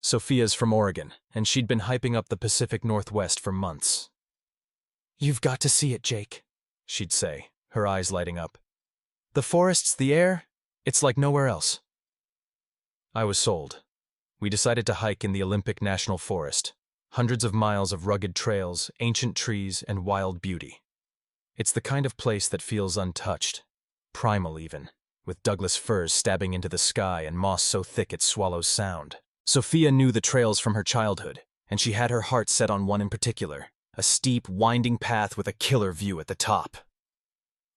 Sophia's from Oregon, and she'd been hyping up the Pacific Northwest for months. "You've got to see it, Jake," she'd say, her eyes lighting up. "The forests, the air, it's like nowhere else." I was sold. We decided to hike in the Olympic National Forest. Hundreds of miles of rugged trails, ancient trees, and wild beauty. It's the kind of place that feels untouched, primal even, with Douglas firs stabbing into the sky and moss so thick it swallows sound. Sophia knew the trails from her childhood, and she had her heart set on one in particular, a steep, winding path with a killer view at the top.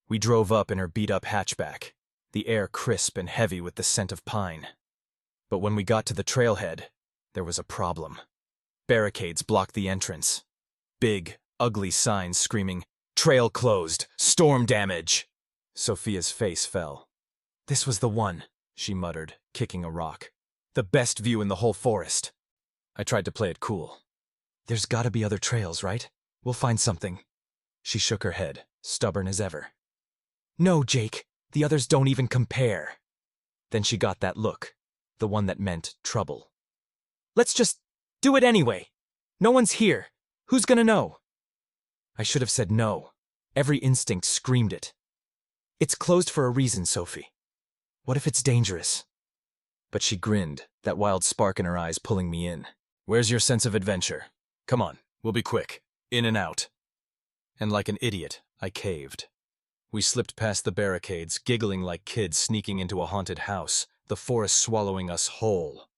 We drove up in her beat-up hatchback, the air crisp and heavy with the scent of pine. But when we got to the trailhead, there was a problem. Barricades blocked the entrance. Big, ugly signs screaming, "Trail closed, storm damage." Sophia's face fell. "This was the one," she muttered, kicking a rock. "The best view in the whole forest." I tried to play it cool. "There's gotta be other trails, right? We'll find something." She shook her head, stubborn as ever. "No, Jake, the others don't even compare." Then she got that look, the one that meant trouble. "Let's just do it anyway. No one's here. Who's gonna know?" I should have said no. Every instinct screamed it. "It's closed for a reason, Sophie. What if it's dangerous?" But she grinned, that wild spark in her eyes pulling me in. "Where's your sense of adventure? Come on, we'll be quick. In and out." And like an idiot, I caved. We slipped past the barricades, giggling like kids sneaking into a haunted house, the forest swallowing us whole.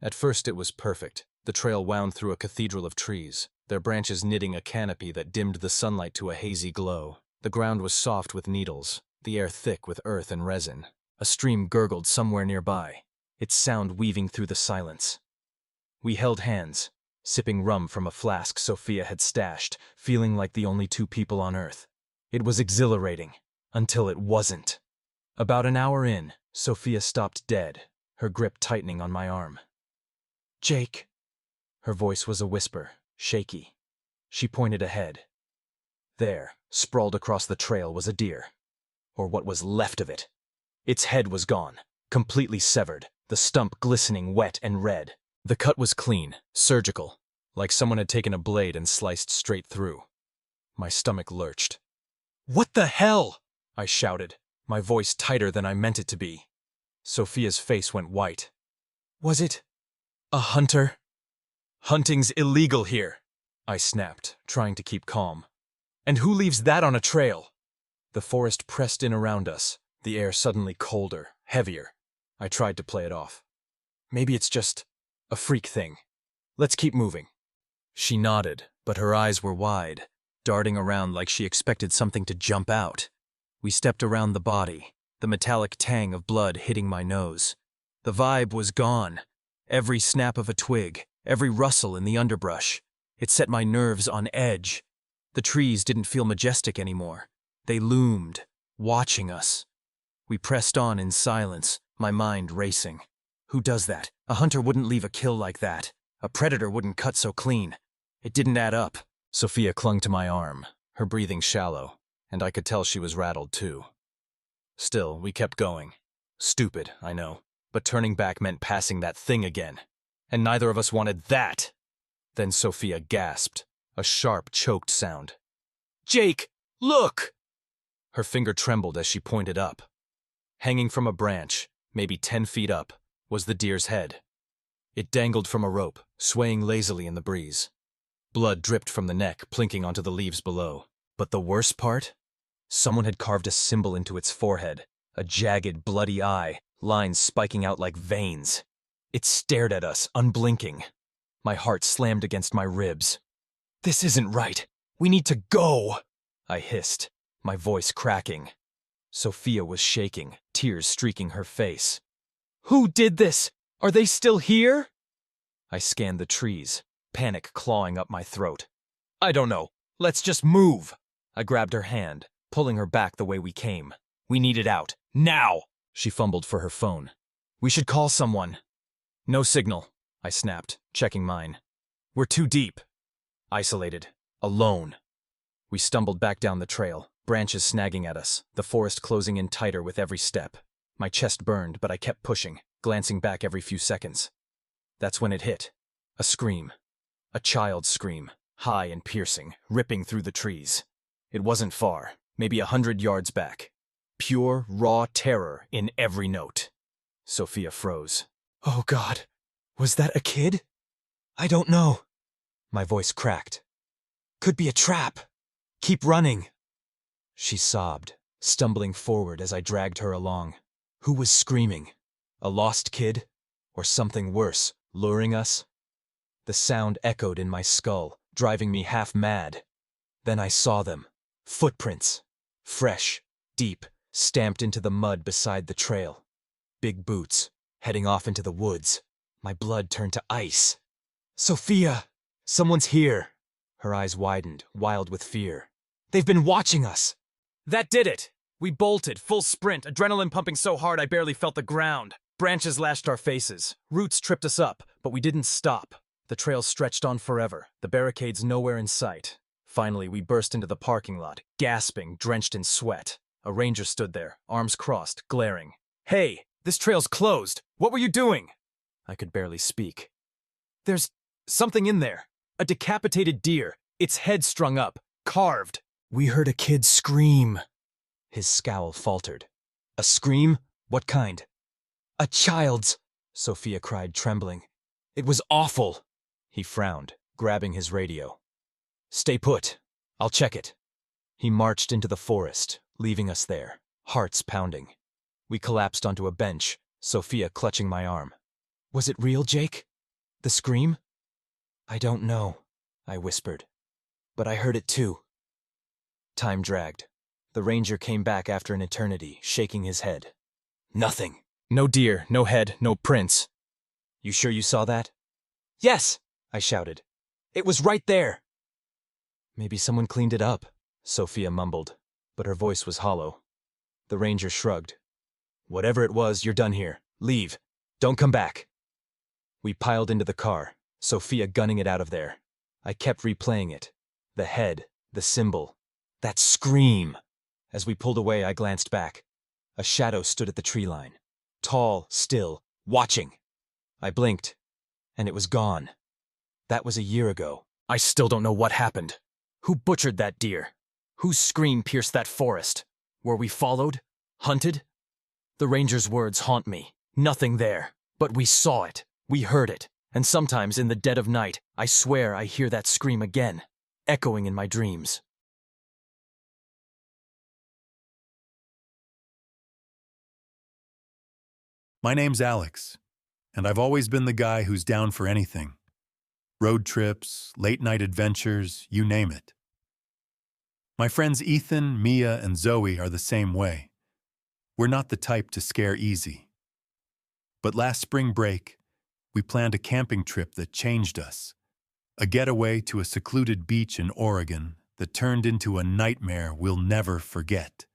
At first it was perfect. The trail wound through a cathedral of trees, their branches knitting a canopy that dimmed the sunlight to a hazy glow. The ground was soft with needles, the air thick with earth and resin. A stream gurgled somewhere nearby, its sound weaving through the silence. We held hands, sipping rum from a flask Sophia had stashed, feeling like the only two people on Earth. It was exhilarating, until it wasn't. About an hour in, Sophia stopped dead, her grip tightening on my arm. "Jake." Her voice was a whisper, shaky. She pointed ahead. There, sprawled across the trail, was a deer. Or what was left of it. Its head was gone, completely severed, the stump glistening wet and red. The cut was clean, surgical, like someone had taken a blade and sliced straight through. My stomach lurched. "What the hell?" I shouted, my voice tighter than I meant it to be. Sophia's face went white. "Was it a hunter?" "Hunting's illegal here," I snapped, trying to keep calm. "And who leaves that on a trail?" The forest pressed in around us, the air suddenly colder, heavier. I tried to play it off. "Maybe it's just a freak thing. Let's keep moving." She nodded, but her eyes were wide, darting around like she expected something to jump out. We stepped around the body, the metallic tang of blood hitting my nose. The vibe was gone. Every snap of a twig, every rustle in the underbrush. It set my nerves on edge. The trees didn't feel majestic anymore. They loomed, watching us. We pressed on in silence, my mind racing. Who does that? A hunter wouldn't leave a kill like that. A predator wouldn't cut so clean. It didn't add up. Sophia clung to my arm, her breathing shallow, and I could tell she was rattled too. Still, we kept going. Stupid, I know, but turning back meant passing that thing again. And neither of us wanted that. Then Sophia gasped, a sharp, choked sound. "Jake, look!" Her finger trembled as she pointed up. Hanging from a branch, maybe 10 feet up, was the deer's head. It dangled from a rope, swaying lazily in the breeze. Blood dripped from the neck, plinking onto the leaves below. But the worst part? Someone had carved a symbol into its forehead, a jagged, bloody eye, lines spiking out like veins. It stared at us, unblinking. My heart slammed against my ribs. "This isn't right. We need to go!" I hissed, my voice cracking. Sophia was shaking, tears streaking her face. "Who did this? Are they still here?" I scanned the trees, panic clawing up my throat. "I don't know. Let's just move." I grabbed her hand, pulling her back the way we came. "We need it out. Now!" She fumbled for her phone. "We should call someone." "No signal," I snapped, checking mine. "We're too deep." Isolated. Alone. We stumbled back down the trail, branches snagging at us, the forest closing in tighter with every step. My chest burned, but I kept pushing, glancing back every few seconds. That's when it hit. A scream. A child's scream, high and piercing, ripping through the trees. It wasn't far, maybe 100 yards back. Pure, raw terror in every note. Sophia froze. Oh God, was that a kid? I don't know. My voice cracked. Could be a trap. Keep running. She sobbed, stumbling forward as I dragged her along. Who was screaming? A lost kid? Or something worse, luring us? The sound echoed in my skull, driving me half mad. Then I saw them. Footprints. Fresh, deep, stamped into the mud beside the trail. Big boots, heading off into the woods. My blood turned to ice. Sophia! Someone's here! Her eyes widened, wild with fear. They've been watching us! That did it! We bolted, full sprint, adrenaline pumping so hard I barely felt the ground. Branches lashed our faces. Roots tripped us up, but we didn't stop. The trail stretched on forever, the barricades nowhere in sight. Finally, we burst into the parking lot, gasping, drenched in sweat. A ranger stood there, arms crossed, glaring. Hey, this trail's closed! What were you doing? I could barely speak. There's something in there. A decapitated deer, its head strung up, carved. We heard a kid scream. His scowl faltered. A scream? What kind? A child's, Sophia cried, trembling. It was awful. He frowned, grabbing his radio. Stay put. I'll check it. He marched into the forest, leaving us there, hearts pounding. We collapsed onto a bench, Sophia clutching my arm. Was it real, Jake? The scream? I don't know, I whispered. But I heard it too. Time dragged. The ranger came back after an eternity, shaking his head. Nothing. No deer, no head, no prints. You sure you saw that? Yes, I shouted. It was right there. Maybe someone cleaned it up, Sophia mumbled, but her voice was hollow. The ranger shrugged. Whatever it was, you're done here. Leave. Don't come back. We piled into the car, Sophia gunning it out of there. I kept replaying it. The head, the symbol, that scream. As we pulled away, I glanced back. A shadow stood at the tree line. Tall, still, watching. I blinked, and it was gone. That was a year ago. I still don't know what happened. Who butchered that deer? Whose scream pierced that forest? Were we followed? Hunted? The ranger's words haunt me. Nothing there. But we saw it. We heard it. And sometimes in the dead of night, I swear I hear that scream again, echoing in my dreams. My name's Alex, and I've always been the guy who's down for anything. Road trips, late-night adventures, you name it. My friends Ethan, Mia, and Zoe are the same way. We're not the type to scare easy. But last spring break, we planned a camping trip that changed us. A getaway to a secluded beach in Oregon that turned into a nightmare we'll never forget.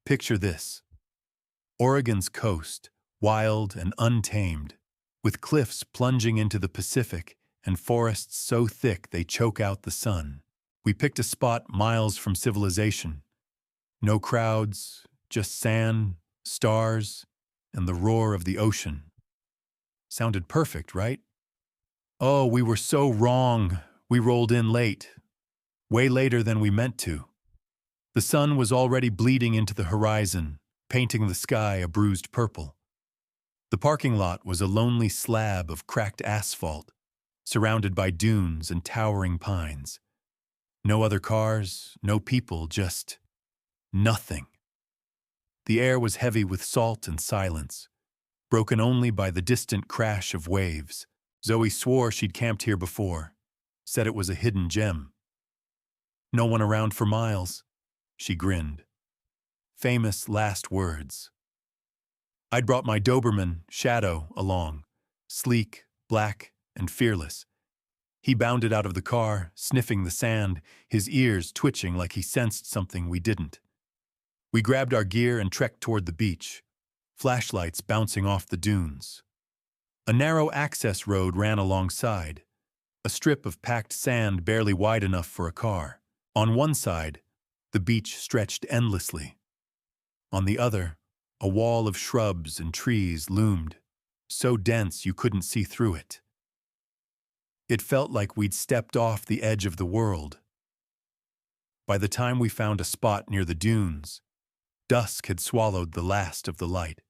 Picture this. Oregon's coast, wild and untamed, with cliffs plunging into the Pacific and forests so thick they choke out the sun. We picked a spot miles from civilization. No crowds, just sand, stars, and the roar of the ocean. Sounded perfect, right? Oh, we were so wrong. We rolled in late. Way later than we meant to. The sun was already bleeding into the horizon, painting the sky a bruised purple. The parking lot was a lonely slab of cracked asphalt, surrounded by dunes and towering pines. No other cars, no people, just nothing. The air was heavy with salt and silence, broken only by the distant crash of waves. Zoe swore she'd camped here before, said it was a hidden gem. No one around for miles, she grinned. Famous last words. I'd brought my Doberman, Shadow, along, sleek, black, and fearless. He bounded out of the car, sniffing the sand, his ears twitching like he sensed something we didn't. We grabbed our gear and trekked toward the beach, flashlights bouncing off the dunes. A narrow access road ran alongside, a strip of packed sand barely wide enough for a car. On one side, the beach stretched endlessly. On the other, a wall of shrubs and trees loomed, so dense you couldn't see through it. It felt like we'd stepped off the edge of the world. By the time we found a spot near the dunes, dusk had swallowed the last of the light.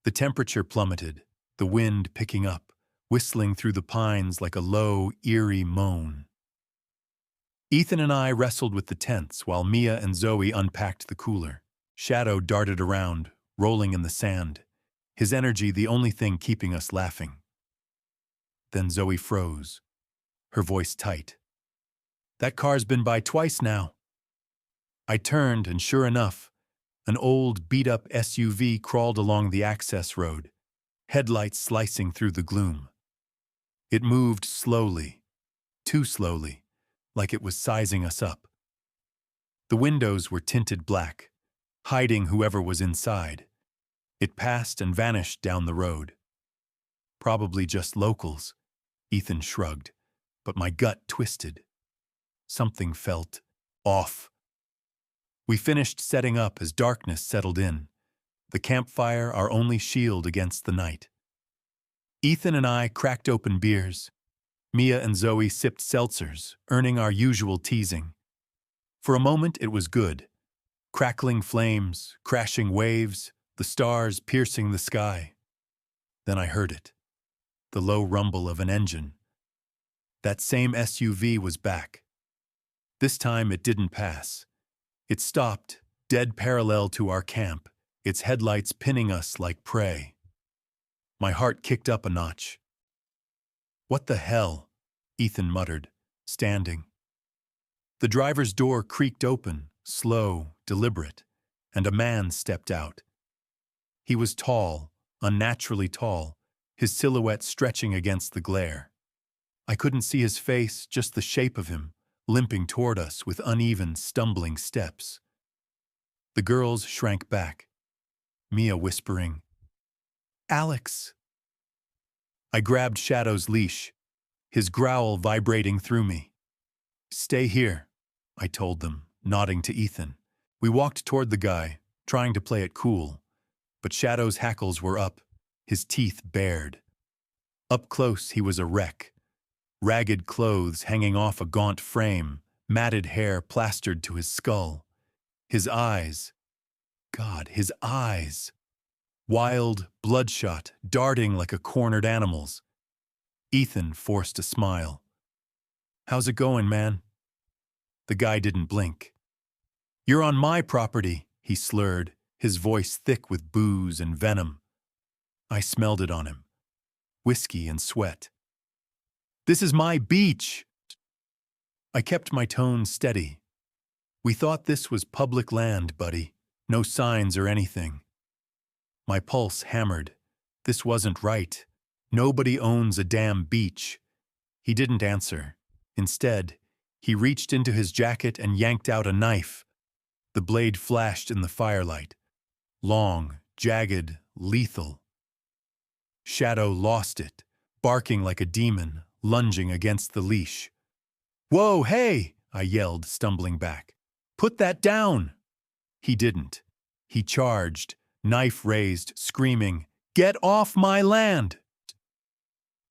The temperature plummeted, the wind picking up, whistling through the pines like a low, eerie moan. Ethan and I wrestled with the tents while Mia and Zoe unpacked the cooler. Shadow darted around, rolling in the sand, his energy the only thing keeping us laughing. Then Zoe froze, her voice tight. "That car's been by twice now." I turned, and sure enough, an old, beat-up SUV crawled along the access road, headlights slicing through the gloom. It moved slowly, too slowly, like it was sizing us up. The windows were tinted black, hiding whoever was inside. It passed and vanished down the road. "Probably just locals," Ethan shrugged, but my gut twisted. Something felt off. We finished setting up as darkness settled in, the campfire our only shield against the night. Ethan and I cracked open beers. Mia and Zoe sipped seltzers, earning our usual teasing. For a moment it was good. Crackling flames, crashing waves, the stars piercing the sky. Then I heard it, the low rumble of an engine. That same SUV was back. This time it didn't pass. It stopped, dead parallel to our camp, its headlights pinning us like prey. My heart kicked up a notch. "What the hell?" Ethan muttered, standing. The driver's door creaked open, slow, deliberate, and a man stepped out. He was tall, unnaturally tall, his silhouette stretching against the glare. I couldn't see his face, just the shape of him, limping toward us with uneven, stumbling steps. The girls shrank back, Mia whispering, "Alex." I grabbed Shadow's leash, his growl vibrating through me. "Stay here," I told them, nodding to Ethan. We walked toward the guy, trying to play it cool, but Shadow's hackles were up, his teeth bared. Up close he was a wreck. Ragged clothes hanging off a gaunt frame, matted hair plastered to his skull. His eyes, God, his eyes! Wild, bloodshot, darting like a cornered animal's. Ethan forced a smile. "How's it going, man?" The guy didn't blink. "You're on my property," he slurred, his voice thick with booze and venom. I smelled it on him. Whiskey and sweat. "This is my beach!" I kept my tone steady. "We thought this was public land, buddy. No signs or anything." My pulse hammered. This wasn't right. Nobody owns a damn beach. He didn't answer. Instead, he reached into his jacket and yanked out a knife. The blade flashed in the firelight. Long, jagged, lethal. Shadow lost it, barking like a demon, lunging against the leash. "Whoa, hey!" I yelled, stumbling back. "Put that down!" He didn't. He charged, knife raised, screaming, "Get off my land!"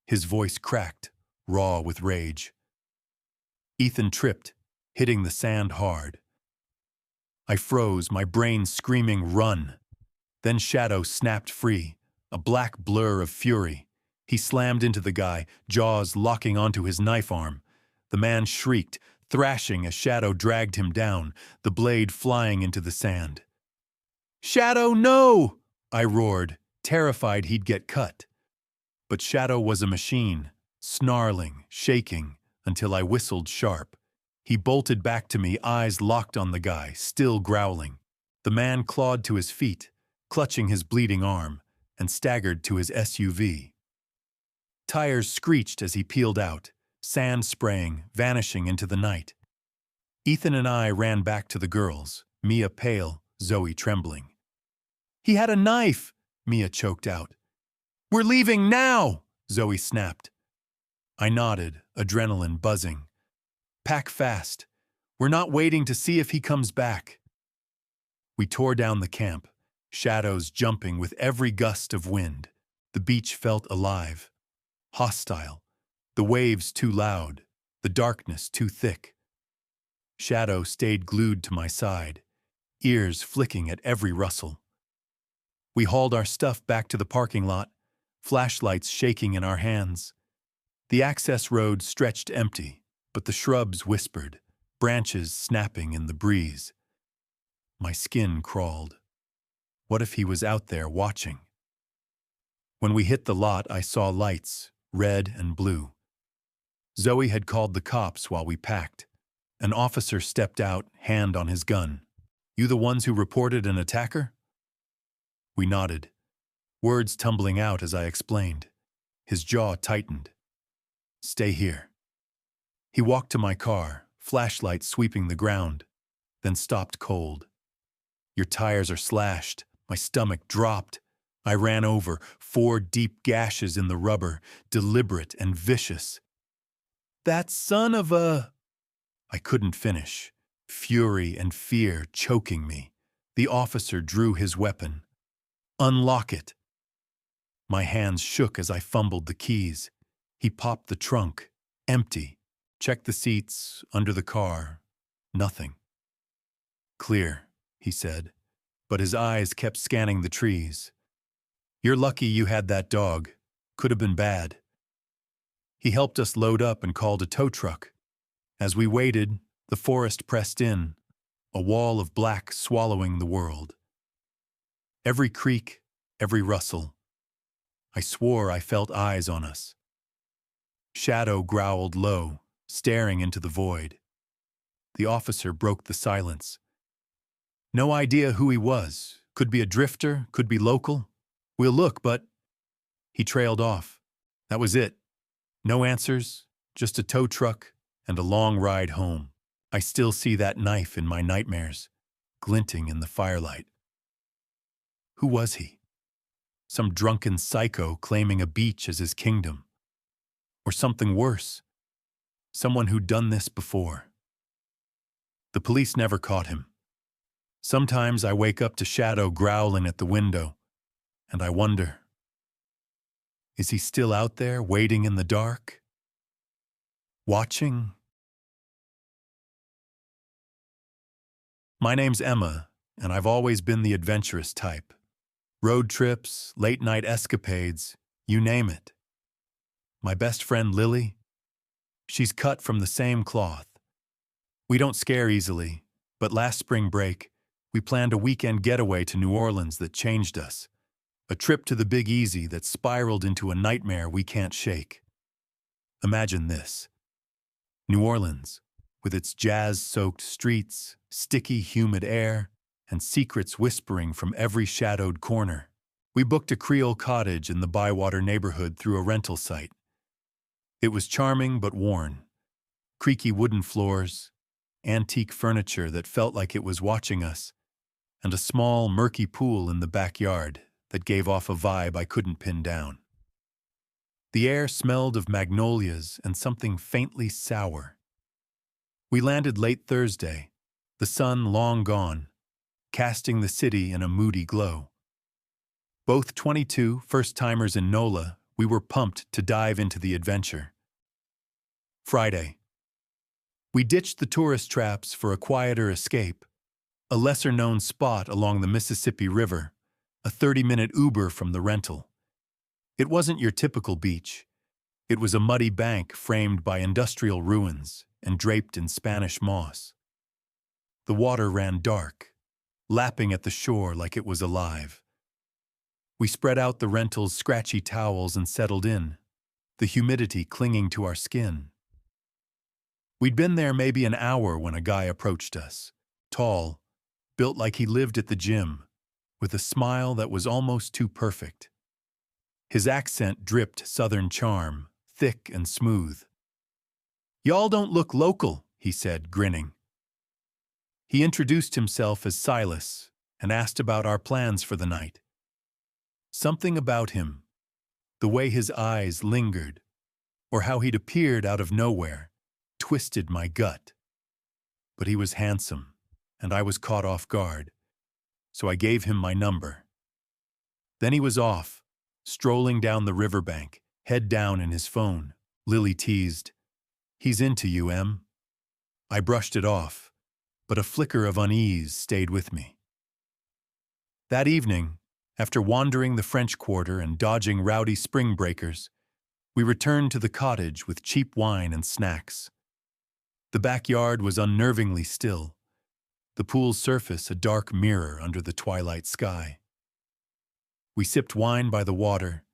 His voice cracked, raw with rage. Ethan tripped, hitting the sand hard. I froze, my brain screaming, "Run!" Then Shadow snapped free, a black blur of fury. He slammed into the guy, jaws locking onto his knife arm. The man shrieked, thrashing as Shadow dragged him down, the blade flying into the sand. "Shadow, no!" I roared, terrified he'd get cut. But Shadow was a machine, snarling, shaking, until I whistled sharp. He bolted back to me, eyes locked on the guy, still growling. The man clawed to his feet, clutching his bleeding arm, and staggered to his SUV. Tires screeched as he peeled out, sand spraying, vanishing into the night. Ethan and I ran back to the girls, Mia pale, Zoe trembling. "He had a knife!" Mia choked out. "We're leaving now!" Zoe snapped. I nodded, adrenaline buzzing. "Pack fast. We're not waiting to see if he comes back." We tore down the camp, shadows jumping with every gust of wind. The beach felt alive, hostile, The waves too loud, the darkness too thick. Shadow stayed glued to my side, ears flicking at every rustle. We hauled our stuff back to the parking lot, flashlights shaking in our hands. The access road stretched empty, but the shrubs whispered, branches snapping in the breeze. My skin crawled. What if he was out there watching? When we hit the lot, I saw lights, red and blue. Zoe had called the cops while we packed. An officer stepped out, hand on his gun. "You the ones who reported an attacker?" We nodded, words tumbling out as I explained. His jaw tightened. "Stay here." He walked to my car, flashlight sweeping the ground, then stopped cold. "Your tires are slashed." My stomach dropped. I ran over, 4 deep gashes in the rubber, deliberate and vicious. "That son of a—" I couldn't finish. Fury and fear choking me. The officer drew his weapon. "Unlock it." My hands shook as I fumbled the keys. He popped the trunk. Empty. Checked the seats, under the car. Nothing. "Clear," he said, but his eyes kept scanning the trees. "You're lucky you had that dog. Could have been bad." He helped us load up and called a tow truck. As we waited, the forest pressed in, a wall of black swallowing the world. Every creak, every rustle. I swore I felt eyes on us. Shadow growled low, staring into the void. The officer broke the silence. "No idea who he was. Could be a drifter, could be local. We'll look, but—" He trailed off. That was it. No answers, just a tow truck and a long ride home. I still see that knife in my nightmares, glinting in the firelight. Who was he? Some drunken psycho claiming a beach as his kingdom. Or something worse. Someone who'd done this before. The police never caught him. Sometimes I wake up to Shadow growling at the window, and I wonder, is he still out there waiting in the dark? Watching? My name's Emma, and I've always been the adventurous type. Road trips, late-night escapades, you name it. My best friend Lily, she's cut from the same cloth. We don't scare easily, but last spring break, we planned a weekend getaway to New Orleans that changed us. A trip to the Big Easy that spiraled into a nightmare we can't shake. Imagine this. New Orleans, with its jazz-soaked streets, sticky, humid air, and secrets whispering from every shadowed corner. We booked a Creole cottage in the Bywater neighborhood through a rental site. It was charming but worn. Creaky wooden floors, antique furniture that felt like it was watching us, and a small, murky pool in the backyard that gave off a vibe I couldn't pin down. The air smelled of magnolias and something faintly sour. We landed late Thursday, the sun long gone, casting the city in a moody glow. Both 22 first-timers in NOLA, we were pumped to dive into the adventure. Friday. We ditched the tourist traps for a quieter escape, a lesser-known spot along the Mississippi River, a 30-minute Uber from the rental. It wasn't your typical beach. It was a muddy bank framed by industrial ruins and draped in Spanish moss. The water ran dark, lapping at the shore like it was alive. We spread out the rental's scratchy towels and settled in, the humidity clinging to our skin. We'd been there maybe an hour when a guy approached us, tall, built like he lived at the gym, with a smile that was almost too perfect. His accent dripped Southern charm, thick and smooth. "Y'all don't look local," he said, grinning. He introduced himself as Silas and asked about our plans for the night. Something about him, the way his eyes lingered, or how he'd appeared out of nowhere, twisted my gut. But he was handsome, and I was caught off guard, so I gave him my number. Then he was off, strolling down the riverbank, head down in his phone. Lily teased. He's into you, Em. I brushed it off, but a flicker of unease stayed with me. That evening, after wandering the French Quarter and dodging rowdy spring breakers, we returned to the cottage with cheap wine and snacks. The backyard was unnervingly still, the pool's surface a dark mirror under the twilight sky. We sipped wine by the water,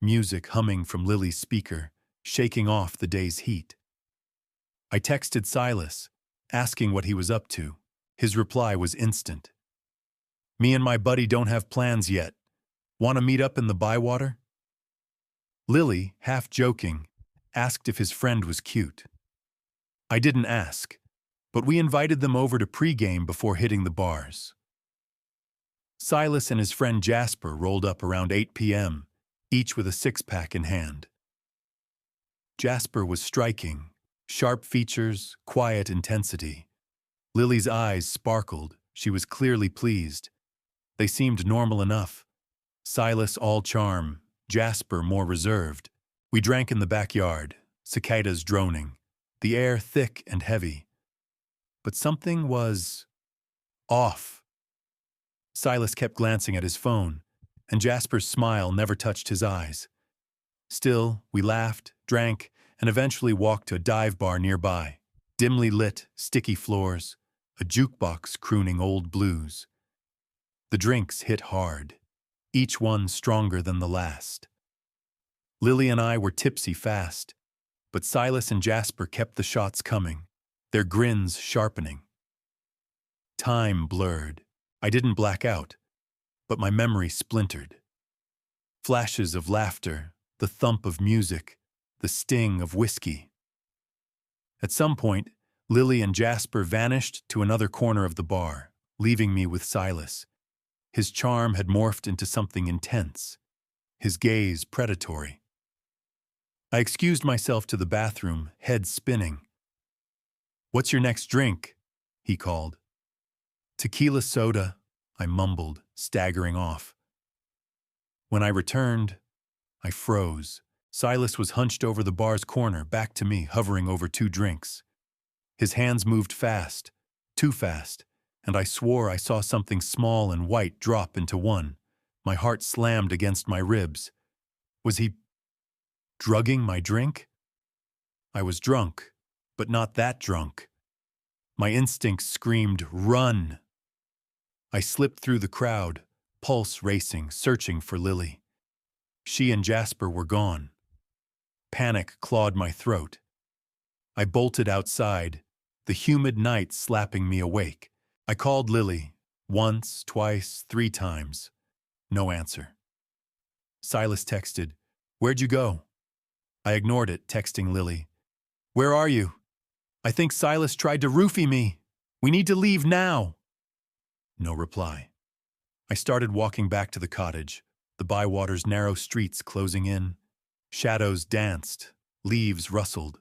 music humming from Lily's speaker, shaking off the day's heat. I texted Silas, asking what he was up to. His reply was instant. Me and my buddy don't have plans yet. Want to meet up in the Bywater? Lily, half joking, asked if his friend was cute. I didn't ask, but we invited them over to pregame before hitting the bars. Silas and his friend Jasper rolled up around 8 p.m., each with a six-pack in hand. Jasper was striking, sharp features, quiet intensity. Lily's eyes sparkled. She was clearly pleased. They seemed normal enough. Silas all charm, Jasper more reserved. We drank in the backyard, cicadas droning, the air thick and heavy. But something was off. Silas kept glancing at his phone, and Jasper's smile never touched his eyes. Still, we laughed, drank, and eventually walked to a dive bar nearby. Dimly lit, sticky floors, a jukebox crooning old blues. The drinks hit hard, each one stronger than the last. Lily and I were tipsy fast, but Silas and Jasper kept the shots coming, their grins sharpening. Time blurred. I didn't black out, but my memory splintered. Flashes of laughter, the thump of music, the sting of whiskey. At some point, Lily and Jasper vanished to another corner of the bar, leaving me with Silas. His charm had morphed into something intense, his gaze predatory. I excused myself to the bathroom, head spinning. "What's your next drink?" he called. "Tequila soda," I mumbled, staggering off. When I returned, I froze. Silas was hunched over the bar's corner, back to me, hovering over two drinks. His hands moved fast, too fast, and I swore I saw something small and white drop into one. My heart slammed against my ribs. Was he drugging my drink? I was drunk, but not that drunk. My instincts screamed, "Run!" I slipped through the crowd, pulse racing, searching for Lily. She and Jasper were gone. Panic clawed my throat. I bolted outside, the humid night slapping me awake. I called Lily, once, twice, 3 times. No answer. Silas texted, "Where'd you go?" I ignored it, texting Lily, "Where are you? I think Silas tried to roofie me. We need to leave now." No reply. I started walking back to the cottage, the Bywater's narrow streets closing in. Shadows danced, leaves rustled.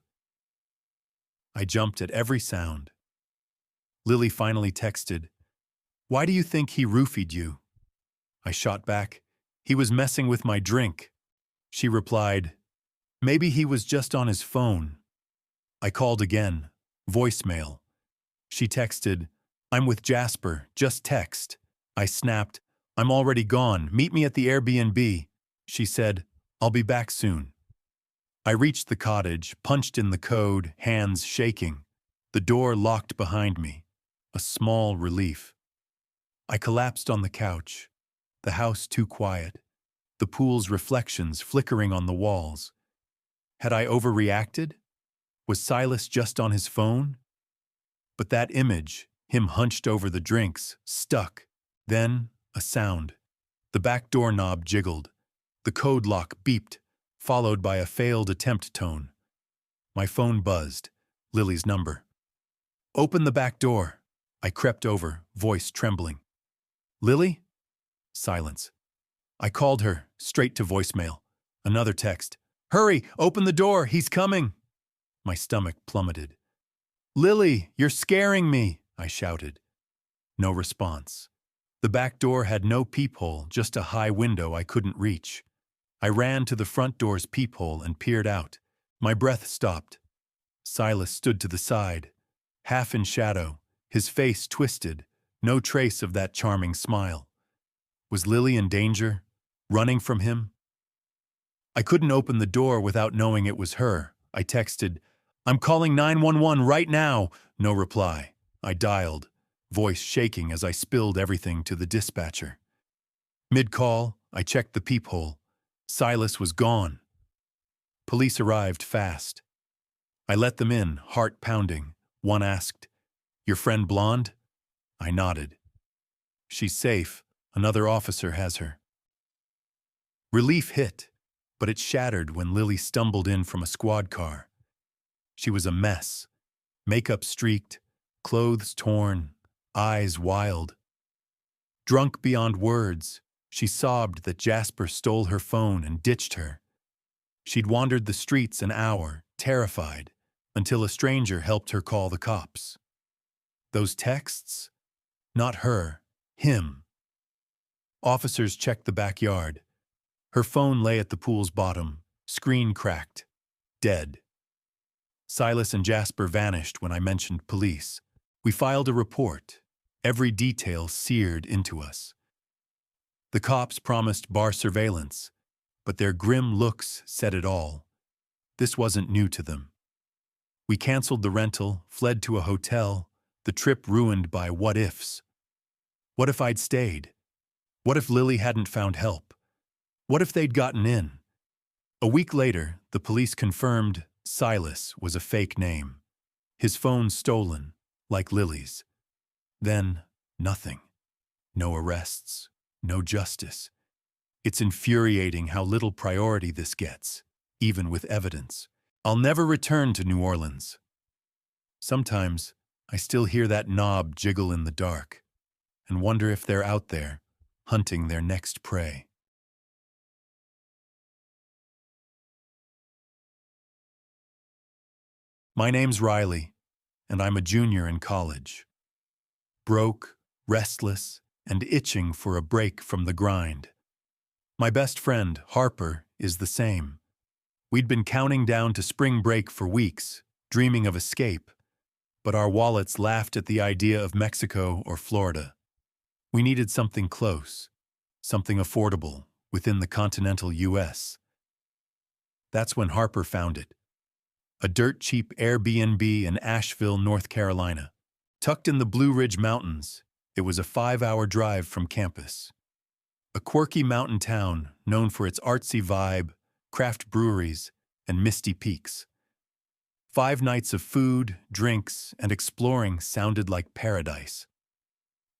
I jumped at every sound. Lily finally texted, "Why do you think he roofied you?" I shot back, "He was messing with my drink." She replied, "Maybe he was just on his phone." I called again, voicemail. She texted, "I'm with Jasper, just text." I snapped, "I'm already gone, meet me at the Airbnb." She said, "I'll be back soon." I reached the cottage, punched in the code, hands shaking. The door locked behind me, a small relief. I collapsed on the couch, the house too quiet, the pool's reflections flickering on the walls. Had I overreacted? Was Silas just on his phone? But that image, him hunched over the drinks, stuck. Then, a sound. The back door knob jiggled. The code lock beeped, followed by a failed attempt tone. My phone buzzed. Lily's number. "Open the back door." I crept over, voice trembling. "Lily?" Silence. I called her, straight to voicemail. Another text. "Hurry, open the door, he's coming." My stomach plummeted. "Lily, you're scaring me," I shouted. No response. The back door had no peephole, just a high window I couldn't reach. I ran to the front door's peephole and peered out. My breath stopped. Silas stood to the side, half in shadow, his face twisted, no trace of that charming smile. Was Lily in danger? Running from him? I couldn't open the door without knowing it was her. I texted, "I'm calling 911 right now." No reply. I dialed, voice shaking as I spilled everything to the dispatcher. Mid-call, I checked the peephole. Silas was gone. Police arrived fast. I let them in, heart pounding. One asked, "Your friend Blonde?" I nodded. "She's safe. Another officer has her." Relief hit, but it shattered when Lily stumbled in from a squad car. She was a mess. Makeup streaked, clothes torn, eyes wild. Drunk beyond words, she sobbed that Jasper stole her phone and ditched her. She'd wandered the streets an hour, terrified, until a stranger helped her call the cops. Those texts? Not her, him. Officers checked the backyard. Her phone lay at the pool's bottom, screen cracked, dead. Silas and Jasper vanished when I mentioned police. We filed a report, every detail seared into us. The cops promised bar surveillance, but their grim looks said it all. This wasn't new to them. We canceled the rental, fled to a hotel, the trip ruined by what-ifs. What if I'd stayed? What if Lily hadn't found help? What if they'd gotten in? A week later, the police confirmed Silas was a fake name. His phone stolen, like Lily's. Then, nothing. No arrests, no justice. It's infuriating how little priority this gets, even with evidence. I'll never return to New Orleans. Sometimes, I still hear that knob jiggle in the dark, and wonder if they're out there, hunting their next prey. My name's Riley, and I'm a junior in college. Broke, restless, and itching for a break from the grind. My best friend, Harper, is the same. We'd been counting down to spring break for weeks, dreaming of escape, but our wallets laughed at the idea of Mexico or Florida. We needed something close, something affordable, within the continental U.S. That's when Harper found it. A dirt-cheap Airbnb in Asheville, North Carolina. Tucked in the Blue Ridge Mountains, it was a 5-hour drive from campus. A quirky mountain town known for its artsy vibe, craft breweries, and misty peaks. 5 nights of food, drinks, and exploring sounded like paradise.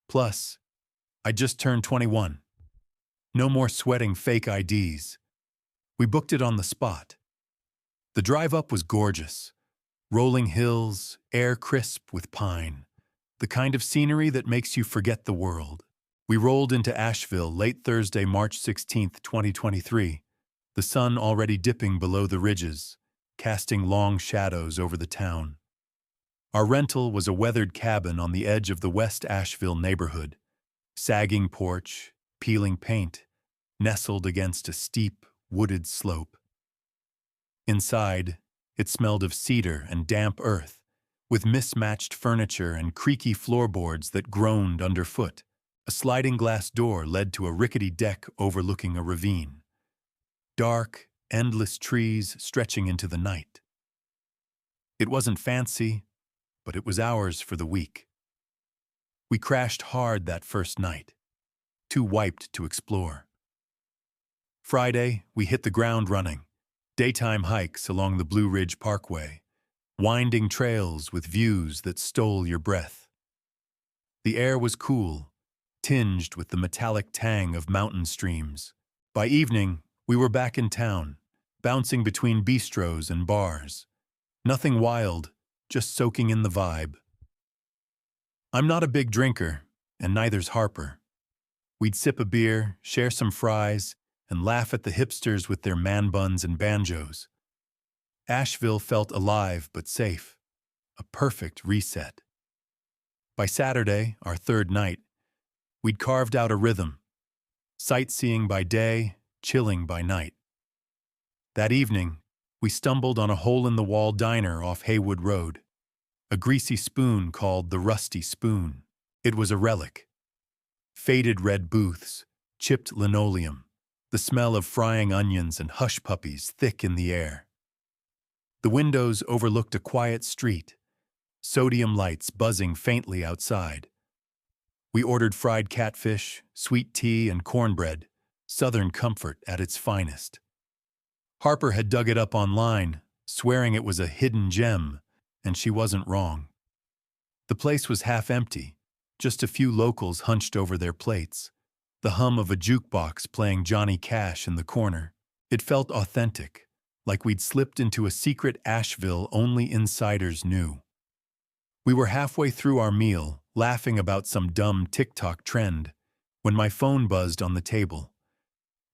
Plus, I just turned 21. No more sweating fake IDs. We booked it on the spot. The drive up was gorgeous. Rolling hills, air crisp with pine. The kind of scenery that makes you forget the world. We rolled into Asheville late Thursday, March 16, 2023, the sun already dipping below the ridges, casting long shadows over the town. Our rental was a weathered cabin on the edge of the West Asheville neighborhood. Sagging porch, peeling paint, nestled against a steep, wooded slope. Inside, it smelled of cedar and damp earth, with mismatched furniture and creaky floorboards that groaned underfoot. A sliding glass door led to a rickety deck overlooking a ravine. Dark, endless trees stretching into the night. It wasn't fancy, but it was ours for the week. We crashed hard that first night, too wiped to explore. Friday, we hit the ground running. Daytime hikes along the Blue Ridge Parkway, winding trails with views that stole your breath. The air was cool, tinged with the metallic tang of mountain streams. By evening, we were back in town, bouncing between bistros and bars. Nothing wild, just soaking in the vibe. I'm not a big drinker, and neither's Harper. We'd sip a beer, share some fries, and laugh at the hipsters with their man buns and banjos. Asheville felt alive but safe, a perfect reset. By Saturday, our third night, we'd carved out a rhythm, sightseeing by day, chilling by night. That evening, We stumbled on a hole-in-the-wall diner off Haywood Road. A greasy spoon called the Rusty Spoon. It was a relic. Faded red booths, chipped linoleum, the smell of frying onions and hush puppies thick in the air. The windows overlooked a quiet street, sodium lights buzzing faintly outside. We ordered fried catfish, sweet tea, and cornbread, Southern comfort at its finest. Harper had dug it up online, swearing it was a hidden gem, and she wasn't wrong. The place was half empty, just a few locals hunched over their plates, the hum of a jukebox playing Johnny Cash in the corner. It felt authentic, like we'd slipped into a secret Asheville only insiders knew. We were halfway through our meal, laughing about some dumb TikTok trend, when my phone buzzed on the table.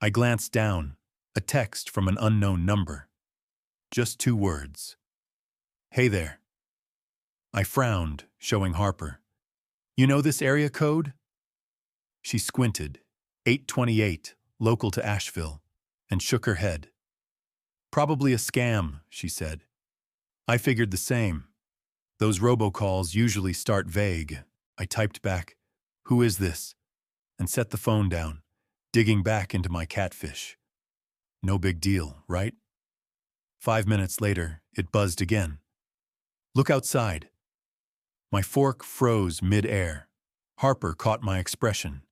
I glanced down, a text from an unknown number. Just 2 words. "Hey there." I frowned, showing Harper. "You know this area code?" She squinted, 828, local to Asheville, and shook her head. "Probably a scam," she said. I figured the same. Those robocalls usually start vague. I typed back, "Who is this?" and set the phone down, digging back into my catfish. No big deal, right? 5 minutes later, it buzzed again. "Look outside." My fork froze mid-air. Harper caught my expression.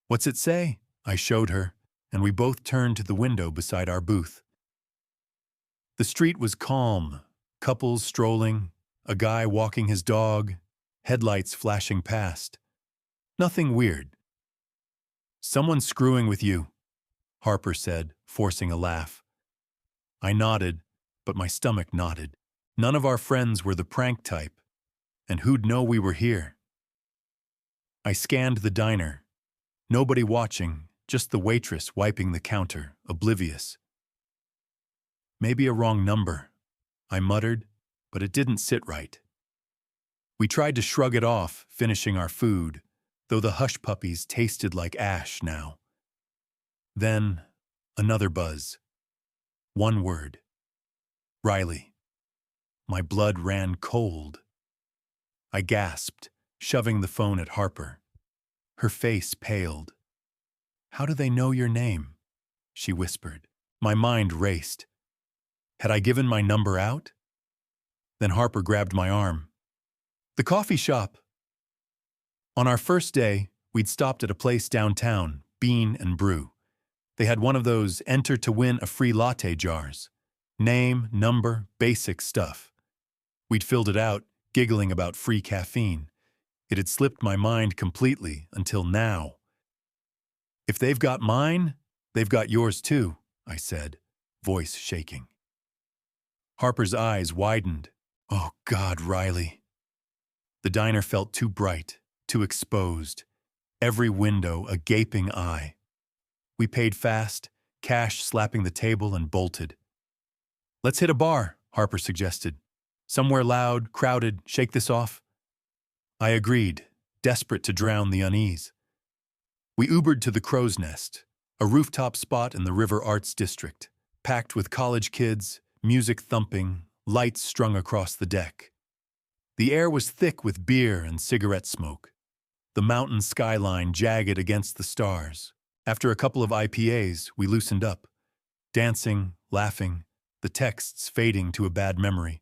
"What's it say?" I showed her, and we both turned to the window beside our booth. The street was calm, couples strolling, a guy walking his dog, headlights flashing past. Nothing weird. "Someone's screwing with you," Harper said, forcing a laugh. I nodded, but my stomach knotted. None of our friends were the prank type, and who'd know we were here? I scanned the diner. Nobody watching, just the waitress wiping the counter, oblivious. "Maybe a wrong number," I muttered, but it didn't sit right. We tried to shrug it off, finishing our food, though the hush puppies tasted like ash now. Then, another buzz. 1 word. "Riley." My blood ran cold. I gasped, shoving the phone at Harper. Her face paled. "How do they know your name?" she whispered. My mind raced. Had I given my number out? Then Harper grabbed my arm. "The coffee shop." On our first day, we'd stopped at a place downtown, Bean and Brew. They had one of those enter to win a free latte jars. Name, number, basic stuff. We'd filled it out, giggling about free caffeine. It had slipped my mind completely until now. "If they've got mine, they've got yours too," I said, voice shaking. Harper's eyes widened. "Oh God, Riley." The diner felt too bright, too exposed. Every window a gaping eye. We paid fast, cash slapping the table, and bolted. "Let's hit a bar," Harper suggested. "Somewhere loud, crowded, shake this off." I agreed, desperate to drown the unease. We Ubered to the Crow's Nest, a rooftop spot in the River Arts District, packed with college kids, music thumping, lights strung across the deck. The air was thick with beer and cigarette smoke, the mountain skyline jagged against the stars. After a couple of IPAs, we loosened up, dancing, laughing, the texts fading to a bad memory.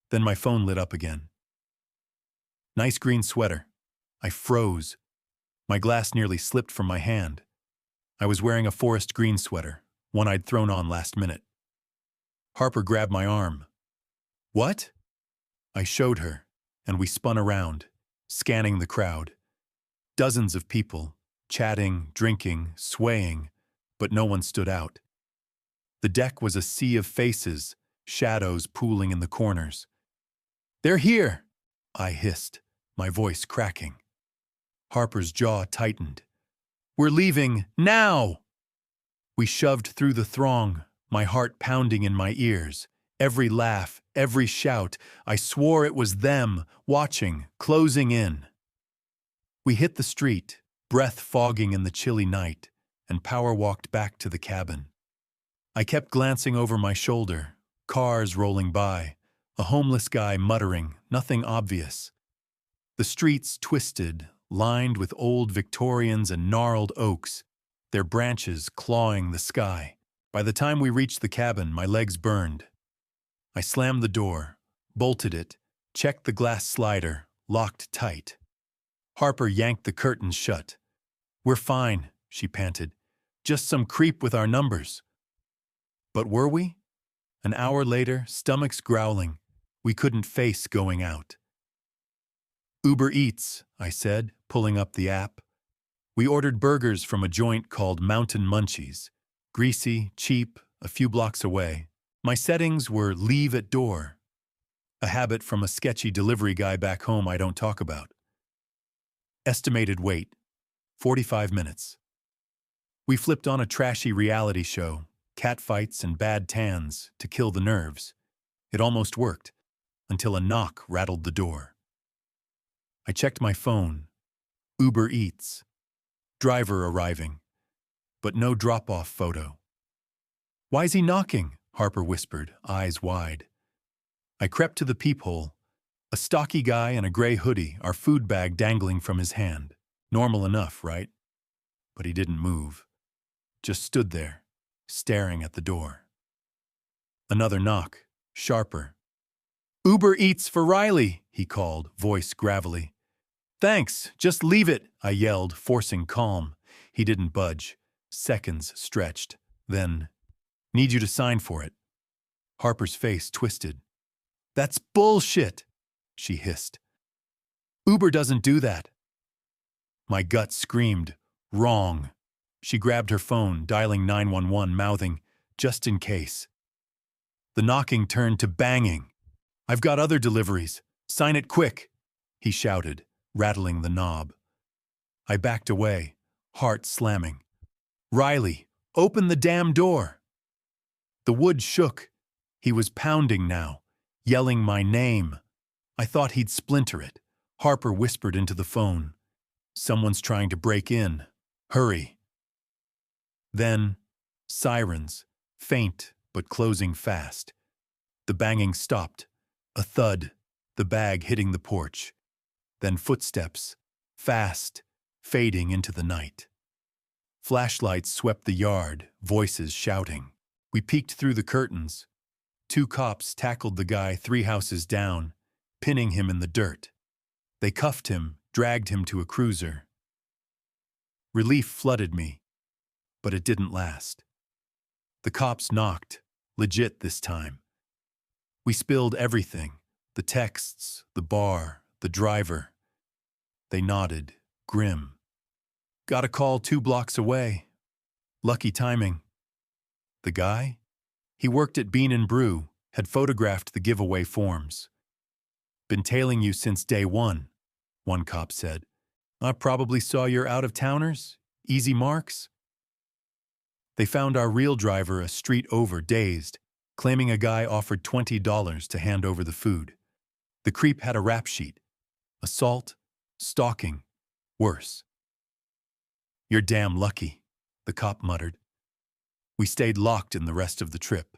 Then my phone lit up again. "Nice green sweater." I froze. My glass nearly slipped from my hand. I was wearing a forest green sweater, one I'd thrown on last minute. Harper grabbed my arm. "What?" I showed her, and we spun around, scanning the crowd. Dozens of people, chatting, drinking, swaying, but no one stood out. The deck was a sea of faces, shadows pooling in the corners. "They're here!" I hissed, my voice cracking. Harper's jaw tightened. "We're leaving, now!" We shoved through the throng, my heart pounding in my ears. Every laugh, every shout, I swore it was them, watching, closing in. We hit the street, breath fogging in the chilly night, and power walked back to the cabin. I kept glancing over my shoulder, cars rolling by, a homeless guy muttering, nothing obvious. The streets twisted, lined with old Victorians and gnarled oaks, their branches clawing the sky. By the time we reached the cabin, my legs burned. I slammed the door, bolted it, checked the glass slider, locked tight. Harper yanked the curtains shut. "We're fine," she panted. "Just some creep with our numbers." But were we? An hour later, stomachs growling, we couldn't face going out. "Uber Eats," I said, pulling up the app. We ordered burgers from a joint called Mountain Munchies. Greasy, cheap, a few blocks away. My settings were leave at door, a habit from a sketchy delivery guy back home I don't talk about. Estimated wait, 45 minutes. We flipped on a trashy reality show, catfights and bad tans, to kill the nerves. It almost worked, until a knock rattled the door. I checked my phone. Uber Eats. Driver arriving. But no drop-off photo. "Why's he knocking?" Harper whispered, eyes wide. I crept to the peephole. A stocky guy in a gray hoodie, our food bag dangling from his hand. Normal enough, right? But he didn't move. Just stood there, staring at the door. Another knock, sharper. "Uber Eats for Riley," he called, voice gravelly. "Thanks, just leave it," I yelled, forcing calm. He didn't budge. Seconds stretched. Then, "Need you to sign for it." Harper's face twisted. "That's bullshit," she hissed. "Uber doesn't do that." My gut screamed, "Wrong." She grabbed her phone, dialing 911, mouthing, "Just in case." The knocking turned to banging. "I've got other deliveries. Sign it quick," he shouted, rattling the knob. I backed away, heart slamming. "Riley, open the damn door." The wood shook. He was pounding now, yelling my name. I thought he'd splinter it. Harper whispered into the phone. "Someone's trying to break in. Hurry." Then, sirens, faint but closing fast. The banging stopped. A thud, the bag hitting the porch. Then footsteps, fast, fading into the night. Flashlights swept the yard, voices shouting. We peeked through the curtains. 2 cops tackled the guy 3 houses down, pinning him in the dirt. They cuffed him, dragged him to a cruiser. Relief flooded me, but it didn't last. The cops knocked, legit this time. We spilled everything, the texts, the bar, the driver. They nodded, grim. "Got a call 2 blocks away. Lucky timing." The guy? He worked at Bean and Brew, had photographed the giveaway forms. "Been tailing you since day one," one cop said. "I probably saw your out-of-towners. Easy marks." They found our real driver a street over, dazed, claiming a guy offered $20 to hand over the food. The creep had a rap sheet. Assault, stalking, worse. "You're damn lucky," the cop muttered. We stayed locked in the rest of the trip,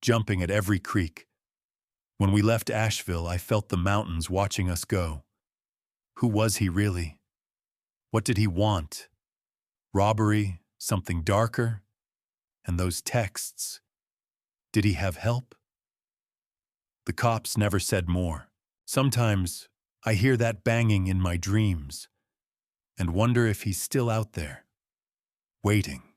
jumping at every creek. When we left Asheville, I felt the mountains watching us go. Who was he really? What did he want? Robbery, something darker? And those texts? Did he have help? The cops never said more. Sometimes I hear that banging in my dreams and wonder if he's still out there, waiting.